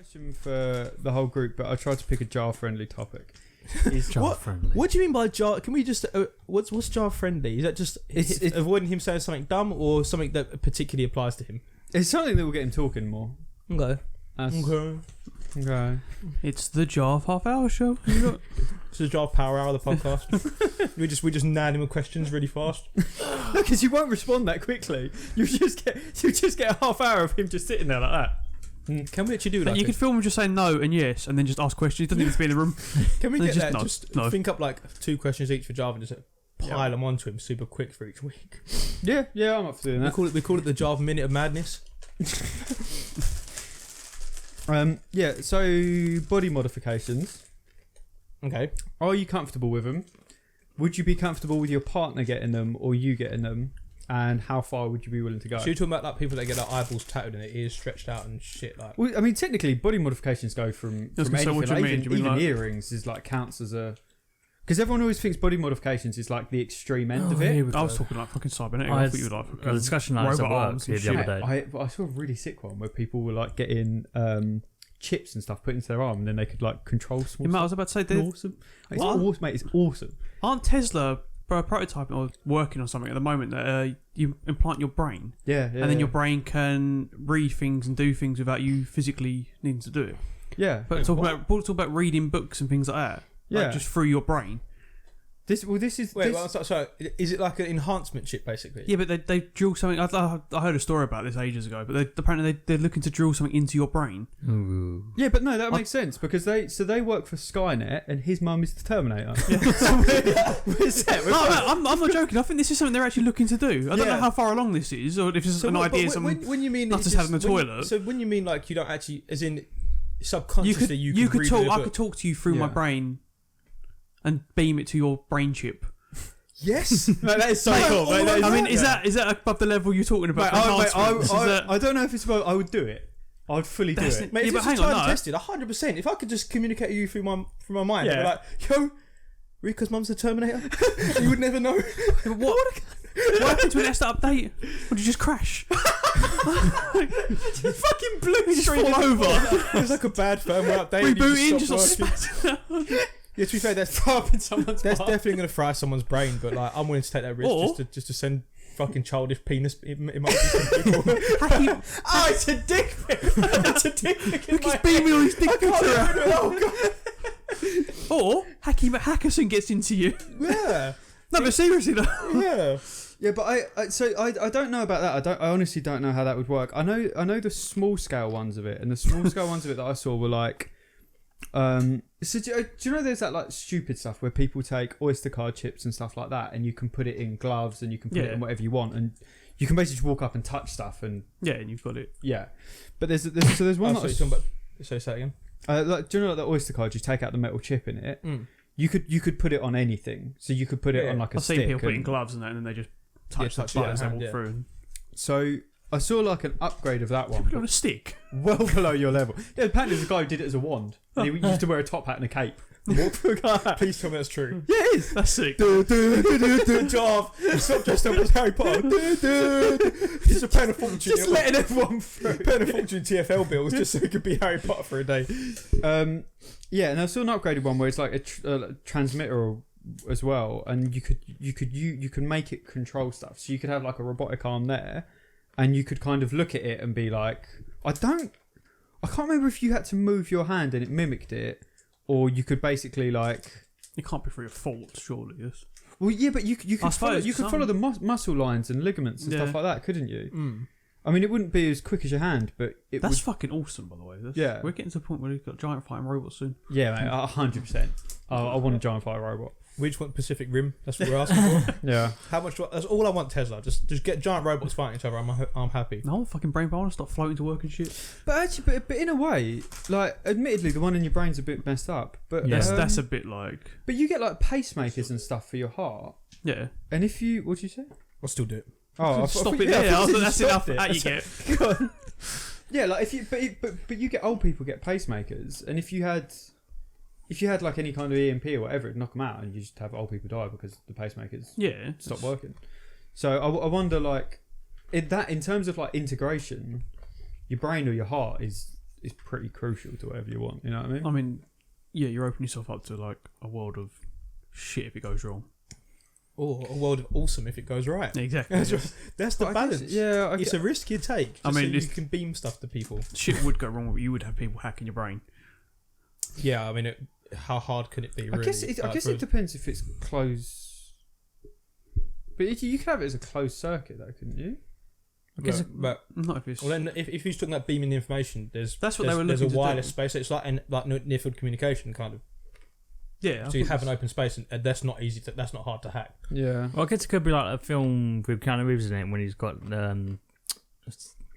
Question for the whole group, but I tried to pick a jar-friendly topic. Jar-friendly. What do you mean by jar? Can we just what's jar-friendly? Is that just it's avoiding him saying something dumb or something that particularly applies to him? It's something that will get him talking more. Okay. Okay. It's the Jar of Half Hour show. It's the jar of power hour of the podcast. we just nail him with questions really fast. No, because you won't respond that quickly. You just get a half hour of him just sitting there like that. Can we actually do that? You could film him just saying no and yes, and then just ask questions. He doesn't need to be in the room. Can we get that? No, just no. think up like 2 questions each for Java and just pile them onto him super quick for each week. Yeah, I'm up for doing that. We call it the Java Minute of Madness. So body modifications. Okay. Are you comfortable with them? Would you be comfortable with your partner getting them or you getting them? And how far would you be willing to go? So you're talking about like people that get their eyeballs tattooed and their ears stretched out and shit like. Well, I mean, technically, body modifications go from anything. What do you mean? Even earrings is like counts as a. Because everyone always thinks body modifications is like the extreme end of it. I was talking like fucking cybernetic. I I had thought you were like a discussion like this at robot work arms the and other day. I saw a really sick one where people were like getting chips and stuff put into their arm, and then they could like control small. I was about to say, awesome. It's awesome, mate. It's awesome. Aren't Tesla prototyping or working on something at the moment that you implant your brain, and then your brain can read things and do things without you physically needing to do it? Yeah, but talk about reading books and things like that. Like just through your brain. Sorry. Is it like an enhancement chip basically? Yeah, but they drill something. I heard a story about this ages ago, but apparently they're looking to drill something into your brain. Ooh. Yeah, but no, that makes sense because they work for Skynet and his mum is the Terminator. I'm not joking. I think this is something they're actually looking to do. I don't know how far along this is, or if it's an idea. When you mean not just having a toilet. So when you mean like you don't actually, as in subconsciously, you could talk. read I could talk to you through my brain and beam it to your brain chip. Yes, no, that is so cool. Is that above the level you're talking about? I don't know if it's about. I would do it. I'd fully do it. Mate, but hang on, tested 100%. If I could just communicate with you through my mind, I'd be like, yo, Rika's mum's the Terminator. You would never know. What happened to an ESTA update? Or did you just crash? Just fucking blew straight over. It was like a bad firmware update. Rebooting, just Yeah, to be fair, that's definitely going to fry someone's brain, but like I'm willing to take that risk just to send fucking childish penis emojis to people. It's a dick pic. It's a dick pic. Look, he's beaming all his dick pics around. Oh, God. Or Hacky Hackerson gets into you. Yeah. No, but seriously though. Yeah. Yeah, but I don't know about that. I honestly don't know how that would work. I know the small scale ones of it, and the small scale ones of it that I saw were like. So do you know there's that like stupid stuff where people take Oyster card chips and stuff like that, and you can put it in gloves and you can put it in whatever you want, and you can basically just walk up and touch stuff and and you've got it. Yeah, but there's one. Say that again. Like, do you know like the Oyster card? You take out the metal chip in it. You could put it on anything. So you could put it on like a stick. I've seen people put it in gloves and that, and then they just touch the buttons and walk through. So I saw like an upgrade of that one. Put it on a stick. Well below your level. Yeah, apparently the guy who did it as a wand. And he used to wear a top hat and a cape. Please tell me that's true. Yeah, it is. That's sick. Jarv, stop dressed up as Harry Potter. He's a paying a fortune. Just letting everyone through. Paying a fortune TFL bills just so he could be Harry Potter for a day. Yeah, and I saw an upgraded one where it's like a transmitter as well, and you can make it control stuff. So you could have like a robotic arm there, and you could kind of look at it and be like, I can't remember if you had to move your hand and it mimicked it, or you could basically like. It can't be through a fault, surely. Yes. Well, yeah, but you could follow the muscle lines and ligaments and stuff like that, couldn't you? Mm. I mean, it wouldn't be as quick as your hand, but that's fucking awesome, by the way. We're getting to the point where we've got giant fighting robots soon. Yeah, mate, 100%. I want a giant fighting robot. We just want Pacific Rim. That's what we're asking for. Yeah. How much? That's all I want. Tesla. Just get giant robots fighting each other. I'm happy. No, fucking brain power. I want to stop floating to work and shit. But actually, but in a way, like, admittedly, the one in your brain's a bit messed up. But yes, that's a bit like. But you get like pacemakers and stuff for your heart. Yeah. And if you, what do you say? I'll still do it. Oh, stop it there. That's enough. That you get. Yeah, like if you, but you get old people get pacemakers, and if you had like any kind of EMP or whatever, it'd knock them out, and you just have old people die because the pacemakers stop working. So I wonder, like, in terms of like integration, your brain or your heart is is pretty crucial to whatever you want. You know what I mean? I mean, yeah, you're opening yourself up to like a world of shit if it goes wrong. Or a world of awesome if it goes right. Exactly. That's the balance. It's a risk you take. I mean, so you can beam stuff to people. Shit would go wrong, but you would have people hacking your brain. Yeah, I mean, how hard can it be? Really? I guess it depends if it's closed. But you could have it as a closed circuit, though, couldn't you? I guess, but not if it's. Well, then if you're talking about beaming the information, there's they were looking there's a to wireless do. space. So it's like near field communication, kind of. Yeah. So you have an open space, and that's not easy. That's not hard to hack. Yeah. Well, I guess it could be like a film with Keanu Reeves in it when he's got.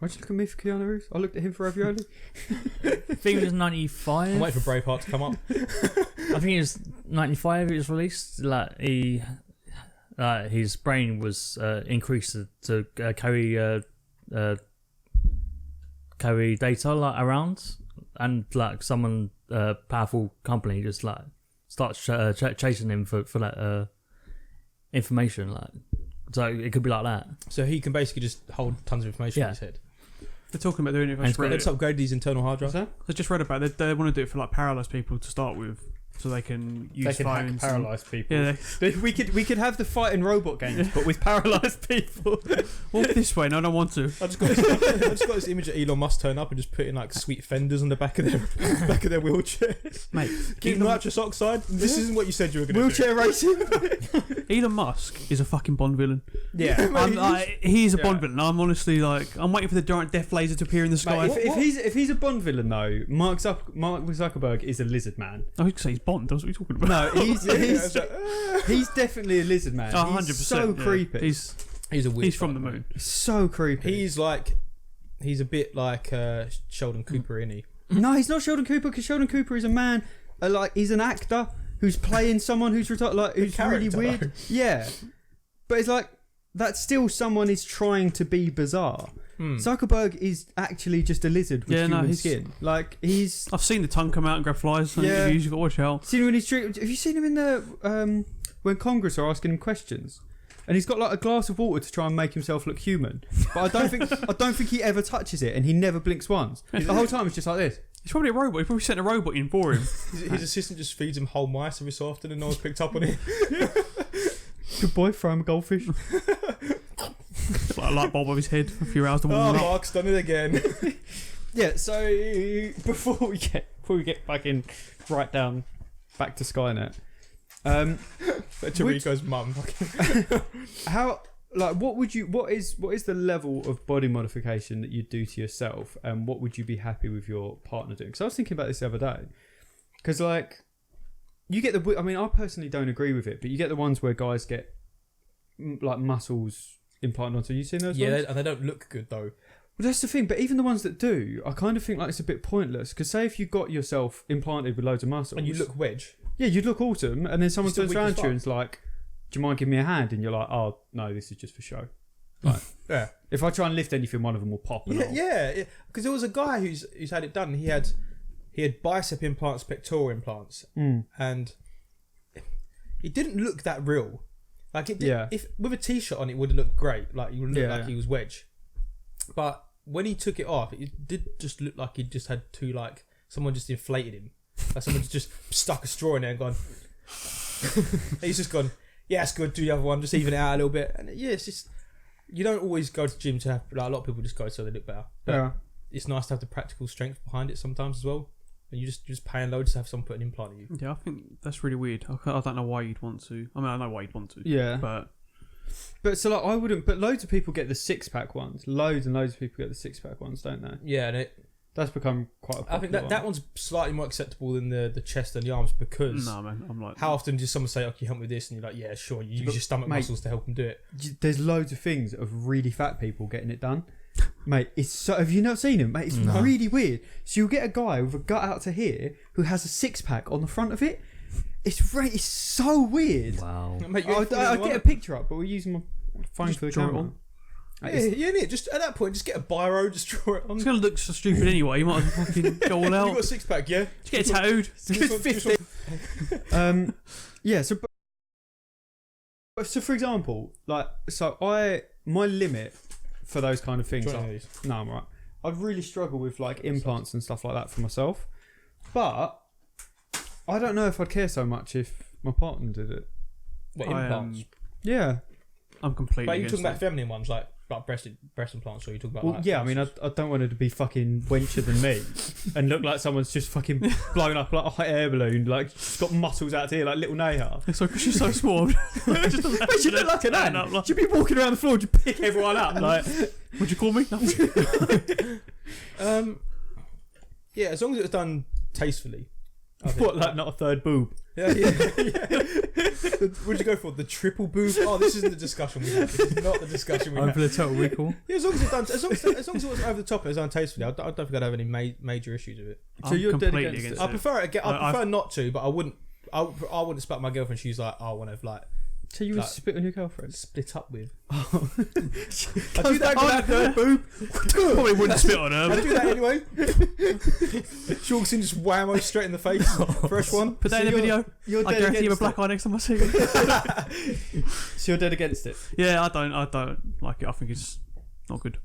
Why'd you look at me for Keanu Reeves? I looked at him for ravioli. I think it was 95. I'm waiting for Braveheart to come up. I think it was 95. It was released. Like his brain was increased to carry data like around, and like someone powerful company just like starts chasing him for that information. Like, so it could be like that. So he can basically just hold tons of information in his head. They're talking about doing it. Let's upgrade these internal hard drives. I just read about it. They want to do it for like paralysed people to start with, so they can use phones. Hack paralysed people. Yeah, we could have the fighting robot games, but with paralysed people. Walk this way. No, I don't want to. I just got this image of Elon Musk turn up and just putting like sweet fenders on the back of their wheelchairs. Mate, keep nitrous oxide. This isn't what you said you were going to do. Wheelchair racing. Elon Musk is a fucking Bond villain. Yeah, he's a Bond villain. I'm honestly like, I'm waiting for the giant death laser to appear in the sky. Mate, if he's a Bond villain though, Mark Zuckerberg is a lizard man. I would say he's Bond. That's what you're talking about. No, he's definitely a lizard man. 100%. He's so creepy. He's a weird. He's from the moon. So creepy. He's a bit like Sheldon Cooper, isn't he? No, he's not Sheldon Cooper, because Sheldon Cooper is a man. He's an actor who's playing someone who's who's really weird. Though. Yeah, but it's like that's still someone is trying to be bizarre. Zuckerberg is actually just a lizard with human skin. Like I've seen the tongue come out and grab flies. Yeah, you got to watch out. Seen him when have you seen him in the when Congress are asking him questions? And he's got like a glass of water to try and make himself look human, but I don't think he ever touches it, and he never blinks once. The whole time it's just like this. He's probably a robot. He probably sent a robot in for him. His assistant just feeds him whole mice every so often, and no one's picked up on it. Good boy, throw him a goldfish. Like a light bulb of his head for a few hours to warm him up. Mark's done it again. Yeah. So before we get back to Skynet. To Rico's mum. What is the level of body modification that you'd do to yourself, and what would you be happy with your partner doing? Because I was thinking about this the other day, because like you get I personally don't agree with it, but you get the ones where guys get like muscles implanted onto. You seen those ones? Yeah, and they don't look good though. Well, that's the thing. But even the ones that do, I kind of think like it's a bit pointless. Because say if you got yourself implanted with loads of muscles and you look wedge. Yeah, you'd look awesome, and then someone turns around to you and is like, "Do you mind giving me a hand?" And you're like, "Oh no, this is just for show." Like, yeah. If I try and lift anything, one of them will pop. Yeah. Because there was a guy who's had it done. He had bicep implants, pectoral implants, and it didn't look that real. Like it did. Yeah. If with a t-shirt on, it would have looked great. Like you would look like he was wedge. But when he took it off, it did just look like he just had two, like someone just inflated him. Like someone just stuck a straw in there and gone. He's just gone. Yeah, it's good. Do the other one. Just even it out a little bit. And yeah, it's just you don't always go to the gym to have. Like, a lot of people just go so they look better. But it's nice to have the practical strength behind it sometimes as well. And you just paying loads to have someone put an implant in you. Yeah, I think that's really weird. I don't know why you'd want to. I mean, I know why you'd want to. Yeah, but so like I wouldn't. But loads of people get the 6-pack ones. Loads and loads of people get the 6-pack ones, don't they? Yeah, and that's become quite a popular I think that one's slightly more acceptable than the chest and the arms because no man, I'm like, how often does someone say, "Okay, can you help me with this?" And you're like, "Yeah, sure." You use your stomach muscles to help them do it. There's loads of things of really fat people getting it done, mate. It's so. Have you not seen them, mate? It's really weird. So you'll get a guy with a gut out to here who has a 6-pack on the front of it. It's so weird. Wow. Mate, I'll get a picture up, but we're using my phone for the camera. Yeah, just at that point, just get a biro, just draw it on. It's gonna look so stupid anyway. You might as well fucking go all out. You got a 6-pack, yeah? Just get it tattooed. Yeah. So for example, like, my limit for those kind of things. No, I'm alright. I'd really struggle with like implants and stuff like that for myself. But I don't know if I'd care so much if my partner did it. What, implants? Yeah. I'm completely. But are you talking about feminine ones, like breast implants, or are you talking about? Well, yeah, I mean, I don't want her to be fucking wencher than me and look like someone's just fucking blown up like a hot air balloon, like she's got muscles out here like little Neha. So because she's so small, she look like an ant. Like, she'd be walking around the floor to pick everyone up. Like, would you call me? Yeah, as long as it was done tastefully. What, like not a third boob? Yeah. Would you go for the triple boob? Oh, this isn't the discussion we had. This is not the discussion we had. Over the total recall. Yeah, as long as it's done, as long as it wasn't over the top, it was done tastefully. I don't think I'd have any major issues with it. So you're dead against it. I prefer it. I prefer not to, but I wouldn't. I wouldn't split my girlfriend. She's like, I want to like. So you would spit on your girlfriend? Split up with. Oh. I do that with that third boob. Probably wouldn't spit on her. I do that anyway. She walks in, just whammo straight in the face. Fresh one. Put that in the video. I guarantee you a black eye next time I see you. So you're dead against it? Yeah, I don't like it. I think it's not good.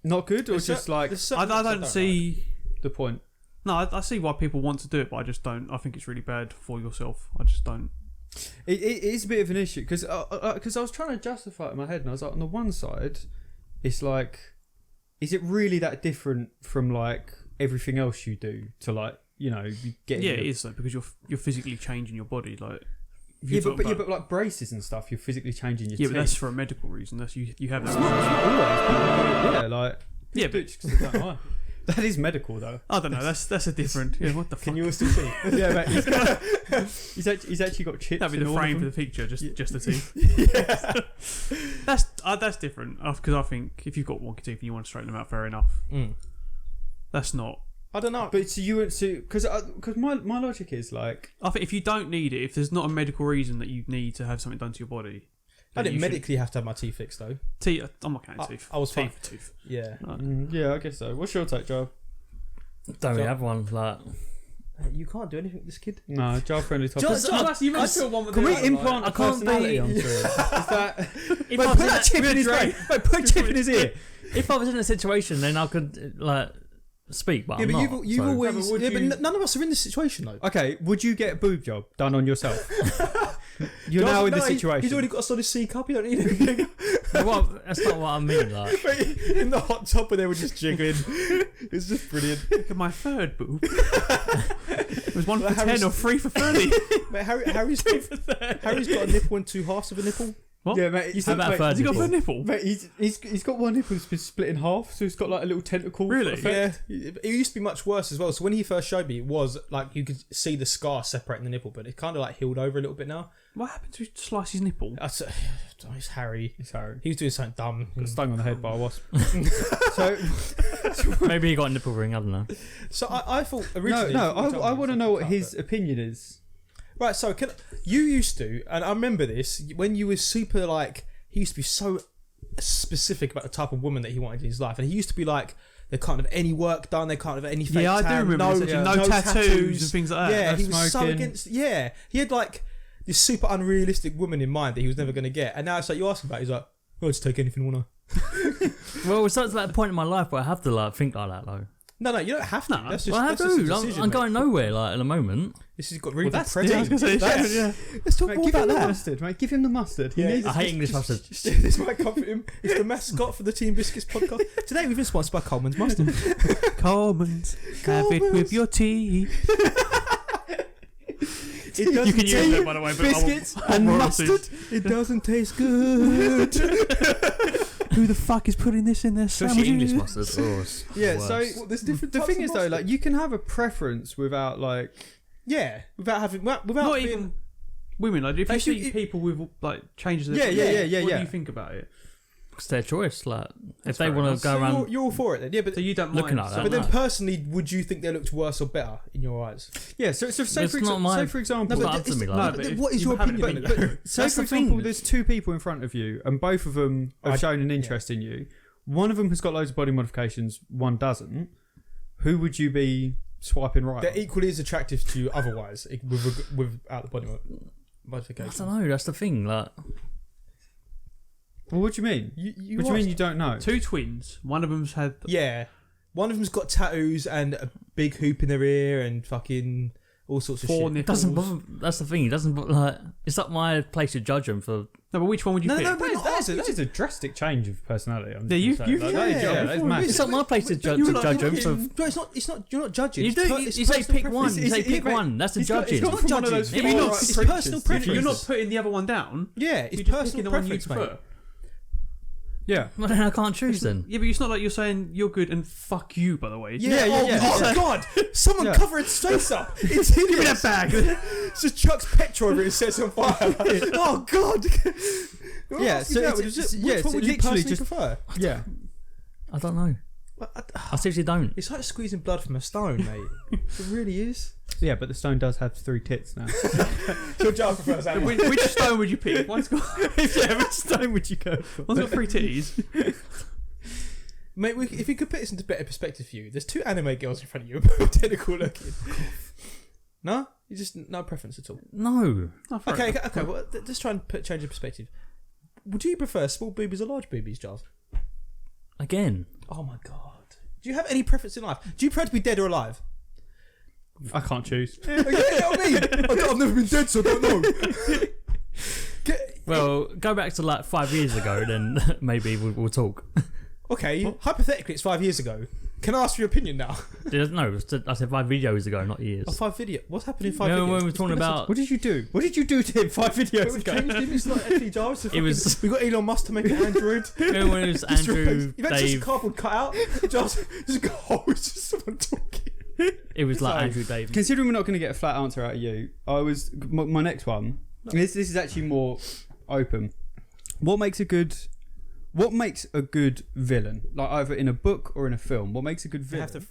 Not good, or just like I don't see the point. No, I see why people want to do it, but I just don't. I think it's really bad for yourself. I just don't. It is a bit of an issue because I was trying to justify it in my head, and I was like, on the one side, it's like, is it really that different from like everything else you do to like, you know, you get? Yeah, it is though, because you're physically changing your body, like. But like braces and stuff, you're physically changing your teeth. Yeah, but that's for a medical reason. That's you have that. Yeah, like but that is medical though. I don't know. That's a different. Yeah, what the fuck? Can you still see? Yeah, mate. He's actually got chips. That'd be the frame for the picture, just the teeth. Yeah. That's different because I think if you've got wonky teeth and you want to straighten them out, fair enough. That's not. I don't know. But so you went to because my logic is like, I think if you don't need it, if there's not a medical reason that you need to have something done to your body. I didn't medically have to have my teeth fixed though. I'm not counting teeth. I was fine. Tooth. Yeah. Yeah, I guess so. What's your take, Joe? Don't really have one. Like, you can't do anything with this kid. No, Joe friendly topic. You meant to one with can we implant a personality onto it? Is that? If put that chip in his brain. Put a chip in his ear. If I was in a situation, then I could like speak, but I'm not. You've always. Yeah, but none of us are in this situation though. Okay, would you get a boob job done on yourself? You're now in this situation. He's already got a solid C cup. You don't need anything. Well, that's not what I mean. Like in the hot tub, where they were just jiggling. It's just brilliant. Look at my third boob. It was 1 for 10 or 3 for 30. Mate, Harry's got a nipple and 2 halves of a nipple. What? Yeah, mate. Has he got a nipple? Mate, he's got one nipple that's been split in half, so he's got like a little tentacle. Really? Effect. Yeah. It used to be much worse as well. So when he first showed me, it was like you could see the scar separating the nipple, but it kind of like healed over a little bit now. What happened to slice his nipple? It's Harry. It's Harry. He was doing something dumb. Got stung on the head by a wasp. so maybe he got a nipple ring. I don't know. So I thought originally. I want to know what his opinion is. Right. So you used to, and I remember this when you were super like. He used to be so specific about the type of woman that he wanted in his life, and he used to be like, they can't have any work done, they can't have any fake I do remember no tattoos and things like that. Yeah, no he was smoking. so against. Yeah, he had like this super unrealistic woman in mind that he was never going to get, and now it's like you ask him about it, he's like, I'll just take anything, won't I? Well, it's at that point in my life where I have to like think like that though. No, you don't have to. No, that's just, I have that's to. just a decision, I'm going nowhere like at the moment. This has got really that's depressing. Yeah. Let's talk Mate, more give about him the that. mustard, mate. Give him the mustard. He needs I hate English mustard. This might comfort him. It's the mascot for the Team Biscuits podcast. Today we've been sponsored by Coleman's Mustard. Coleman's. Have it with your tea. You can use it, by the way. But biscuits and mustard. It doesn't taste good. Who the fuck is putting this in their Especially sandwiches? English mustard. Oh, Yeah, so there's different. the types thing of is though, mustard. like you can have a preference without like without having without Not being. even women. Like if you Actually, see people with like changes. Yeah. What do you think about it? it's their choice. Like if they fair want enough. to go around You're all for it then, yeah. But So you don't looking mind. at that. but then no. personally, would you think they looked worse or better in your eyes? yeah. So say It's for not my- example, it's not up to me, like. No, But but if what is you your haven't opinion? done it- say That's for the example, thing. there's 2 people in front of you, and both of them have shown an interest in you. One of them has got loads of body modifications. One doesn't. Who would you be swiping right? They're equally as attractive to you otherwise, without the body modification. I don't know. That's the thing. Like Well, what do you mean? You What do you mean you don't know? 2 twins. One of them's had. Yeah. One of them's got tattoos and a big hoop in their ear and fucking all sorts of shit. Nipples. It doesn't bother. That's the thing. It doesn't like. It's not my place to judge them for. No, but which one would you pick? That is a drastic change of personality. That is massive. It's not my place to judge them for. No, it's not. You're not judging. You do. You say pick one. You say pick one. That's the judging. It's not judging. It's personal preference. You're not putting the other one down. Yeah, it's personal preference, mate. Yeah. Well, then I can't choose then. Yeah, but it's not like you're saying you're good and fuck you, by the way. Oh God! Someone cover its face up. It's hideous. Give me that bag. Just chucks petrol over it and sets it on fire. Oh God! Yeah. So which one would you personally prefer? Yeah. I don't know. I seriously don't. It's like squeezing blood from a stone, mate. It really is. Yeah, but the stone does have 3 tits now. So Jar prefers that. Which stone would you pick? One's got which stone would you go for? One's got 3 titties. Mate, if we could put this into better perspective for you, there's 2 anime girls in front of you, both identical looking. No? You just no preference at all? No. Okay. Well, let's try and change the perspective. Would you prefer small boobies or large boobies, Giles? Again. Oh my God. Do you have any preference in life? Do you prefer to be dead or alive? I can't choose. Yeah, what I mean? I've never been dead, so I don't know. Well, go back to like 5 years ago, then maybe we'll talk. Okay, hypothetically, it's 5 years ago. Can I ask for your opinion now? No, I said 5 videos ago, not years. 5 videos. What's happened in 5 videos? When we were talking about... What did you do? What did you do to him 5 videos ago? Changed him. It's not actually Jarvis. It was... We got Elon Musk to make an android. When it was Andrew, You've had just a cardboard cut out. Just go. It's just someone talking. It was like Andrew Dave. Considering we're not going to get a flat answer out of you, my next one. This is actually more open. What makes a good villain? Like either in a book or in a film. What makes a good villain?